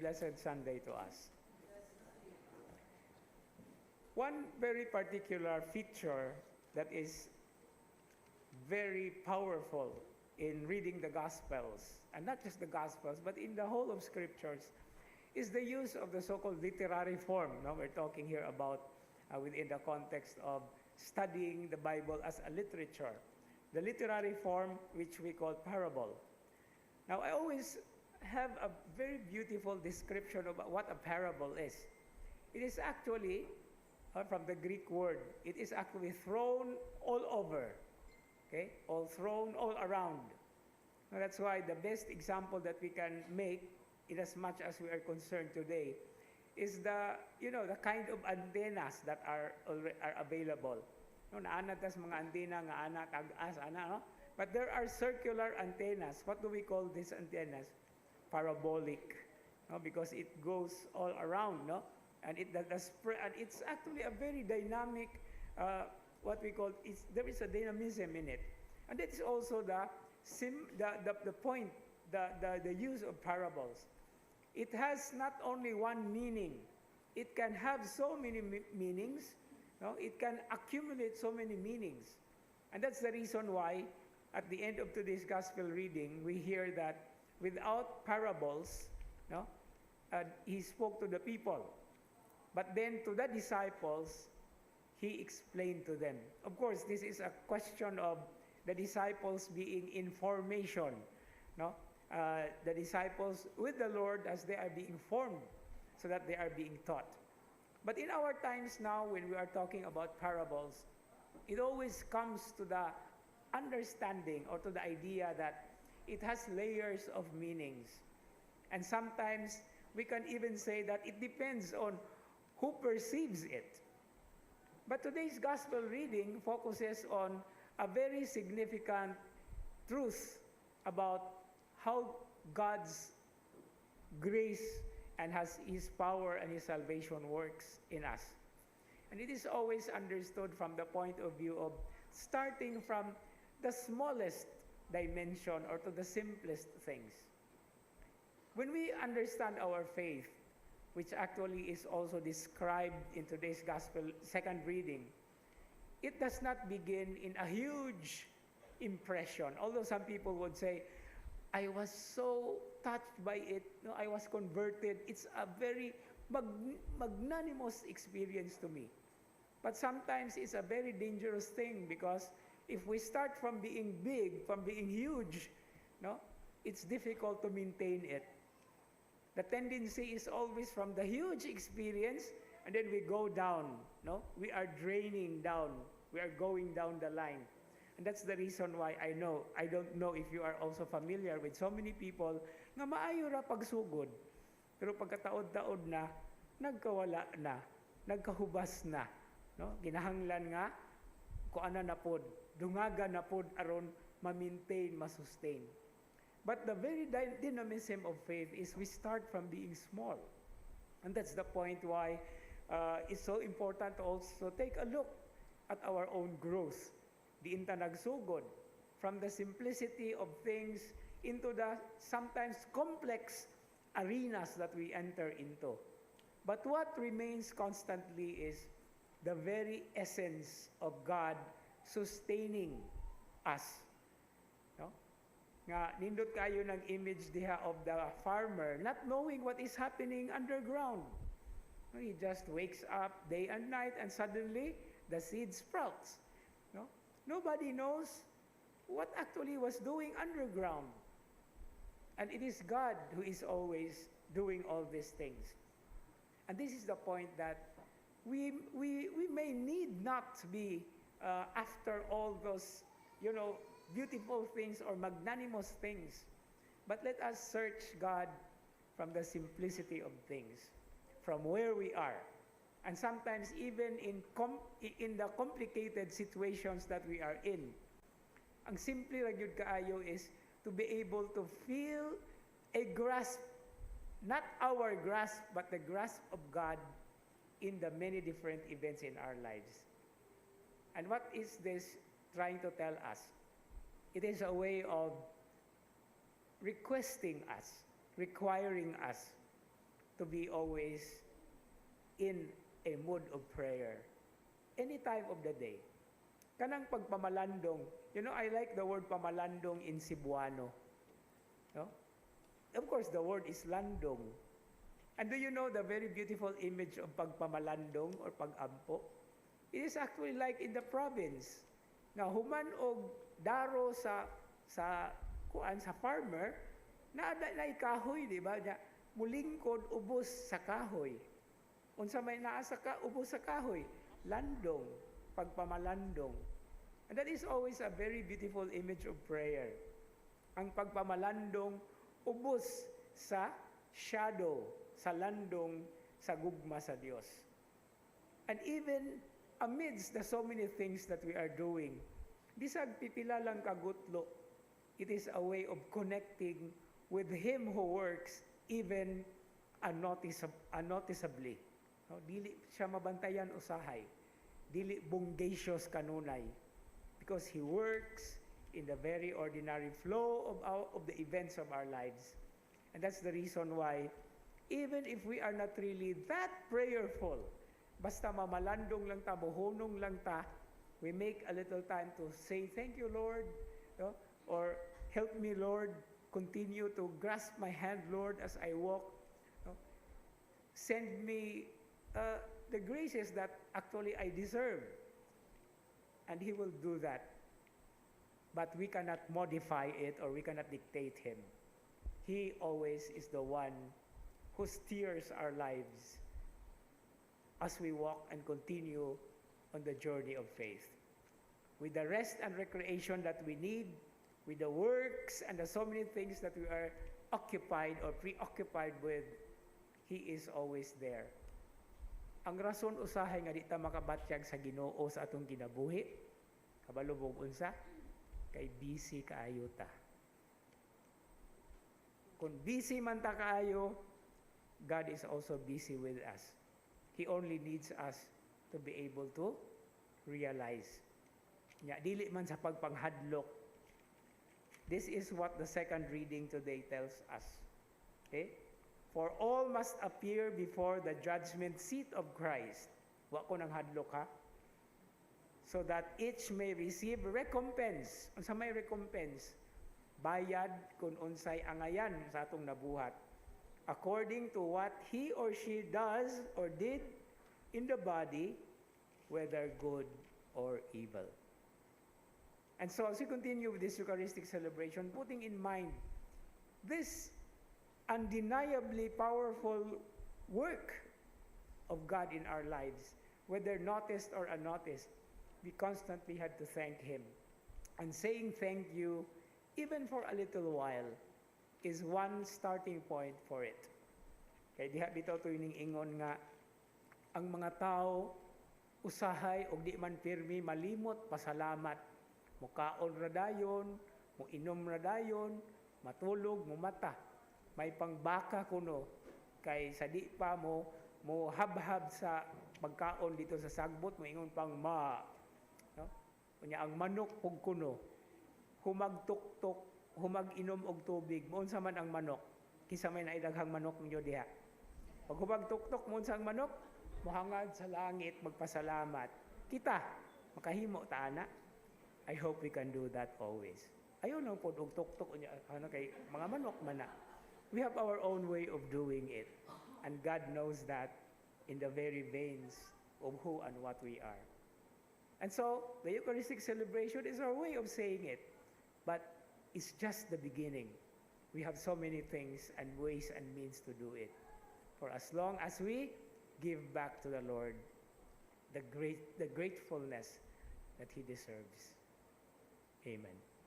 blessed Sunday to us. One very particular feature that is very powerful in reading the Gospels, and not just the Gospels, but in the whole of Scriptures, is the use of the so-called literary form. Now we're talking here about within the context of studying the Bible as a literature. The literary form, which we call parable. Now I always have a very beautiful description of what a parable is. It is actually, from the Greek word, it is actually thrown all over, okay? All thrown all around. Now that's why the best example that we can make, in as much as we are concerned today, is the kind of antennas that are available. No, naana tas mga antena nga ana tag-as ana, no? But there are circular antennas. What do we call these antennas? Parabolic, no? Because it goes all around, no? And it's actually a very dynamic, what we call, there is a dynamism in it. And that is also the point, the use of parables. It has not only one meaning. It can have so many meanings. No? It can accumulate so many meanings. And that's the reason why, at the end of today's gospel reading, we hear that without parables, no, he spoke to the people. But then to the disciples, he explained to them. Of course, this is a question of the disciples being in formation. No? The disciples with the Lord as they are being formed, so that they are being taught. But in our times now, when we are talking about parables, it always comes to the understanding or to the idea that it has layers of meanings. And sometimes we can even say that it depends on who perceives it. But today's gospel reading focuses on a very significant truth about how God's grace and has His power and His salvation works in us. And it is always understood from the point of view of starting from the smallest dimension or to the simplest things. When we understand our faith, which actually is also described in today's gospel second reading, it does not begin in a huge impression. Although some people would say, I was so touched by it, no, I was converted. It's a very magnanimous experience to me. But sometimes it's a very dangerous thing, because if we start from being big, from being huge, no, it's difficult to maintain it. The tendency is always from the huge experience, and then we go down. No, we are draining down. We are going down the line. And that's the reason why I don't know if you are also familiar with so many people nga maayo ra pagsugod. Pero pagkataod-taod na, nagkawala na, nagkahubas na. No? Ginahanglan nga, kuana na pod, dungaga na pod aron ma-maintain, ma-sustain. But the very dynamism of faith is we start from being small. And that's the point why it's so important to also take a look at our own growth. Diin ta nagsugod from the simplicity of things into the sometimes complex arenas that we enter into. But what remains constantly is the very essence of God sustaining us. No? Nga nindot kayo ng image diha of the farmer not knowing what is happening underground. He just wakes up day and night and suddenly the seed sprouts. No? Nobody knows what actually was doing underground. And it is God who is always doing all these things. And this is the point that we may need not be after all those, beautiful things or magnanimous things. But let us search God from the simplicity of things, from where we are. And sometimes even in the complicated situations that we are in. Ang simple ra gyud kaayo is to be able to feel a grasp, not our grasp, but the grasp of God in the many different events in our lives. And what is this trying to tell us? It is a way of requesting us, requiring us to be always in a mood of prayer. Any time of the day. Kanang pagpamalandong, I like the word pamalandong in Cebuano. No? Of course, the word is landong. And do you know the very beautiful image of pagpamalandong or pag-ampo? It is actually like in the province. Nga human og daro sa farmer na kahoy, di ba? Mulingkod ubos sa kahoy. Unsa may naa sa ubos sa kahoy, landong, pagpamalandong. And that is always a very beautiful image of prayer. Ang pagpamalandong ubos sa shadow, sa landong, sa gugma sa Dios. And even amidst the so many things that we are doing, bisag pipila lang kagutlo, it is a way of connecting with Him who works even unnoticeably. No, dili siya mabantayan usahay, dili bunggacious kanunay, because He works in the very ordinary flow of the events of our lives. And that's the reason why, even if we are not really that prayerful, basta mamalandong lang ta, buhunong lang ta, we make a little time to say, thank you, Lord, no? Or help me, Lord, continue to grasp my hand, Lord, as I walk. No? Send me the graces that actually I deserve. And He will do that. But we cannot modify it or we cannot dictate Him. He always is the one who steers our lives as we walk and continue on the journey of faith. With the rest and recreation that we need, with the works and the so many things that we are occupied or preoccupied with, He is always there. Ang rason usahay nga di ta makabatyag sa Ginoo sa atong kinabuhi, kabalubog unsa, kay busy kaayo ta. Kung busy man ta kaayo, God is also busy with us. He only needs us to be able to realize. Nya dili man sa pagpanghadlok. This is what the second reading today tells us. Okay? For all must appear before the judgment seat of Christ. Wa ko nang hadlok ha. So that each may receive recompense. Unsa may recompense? Bayad kung unsay angayan sa atong nabuhat, according to what he or she does or did in the body, whether good or evil. And so as we continue with this Eucharistic celebration, putting in mind this undeniably powerful work of God in our lives, whether noticed or unnoticed, we constantly had to thank Him. And saying thank you, even for a little while, is one starting point for it. Kaya diha bitaw to yung ingon nga, ang mga tao, usahay o di man pirmi, malimot, pasalamat. Mukaon radayon, muinom radayon, matulog, mumata. May pangbaka kuno, kay sa di pa mo habhab sa pagkaon dito sa sagbot, mo ingon pang ma. No? Kunya ang manok pug kuno, humagtuktok, humag-inom og tubig, mounsa man ang manok, kisa may naidaghang manok ninyo diha. Pag humagtuktok mounsa ang manok, mohangad sa langit, magpasalamat. Kita, makahimo ta ana. I hope we can do that always. Ayaw lang po og tuktok kay mga manok man na. We have our own way of doing it. And God knows that in the very veins of who and what we are. And so, the Eucharistic celebration is our way of saying it. But it's just the beginning. We have so many things and ways and means to do it. For as long as we give back to the Lord the gratefulness that He deserves. Amen.